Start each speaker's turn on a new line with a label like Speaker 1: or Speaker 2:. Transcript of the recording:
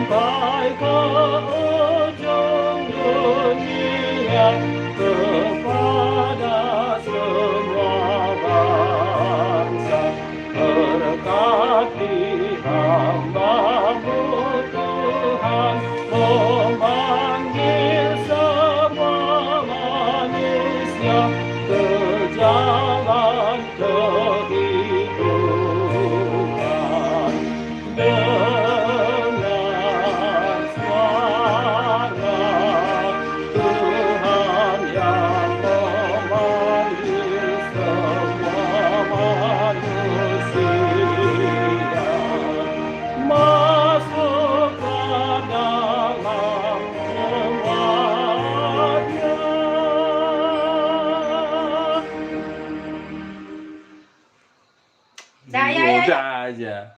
Speaker 1: sampai ke ujung dunia kepada semua bangsa. Berkati hamba-Mu Tuhan, memanggil semua manusia ke jalan kehidupan. Dengan suara Tuhan yang memanggil semua manusia masuk ke dalam rumahnya.
Speaker 2: Ya, ya, ya, ya.
Speaker 1: Udah aja.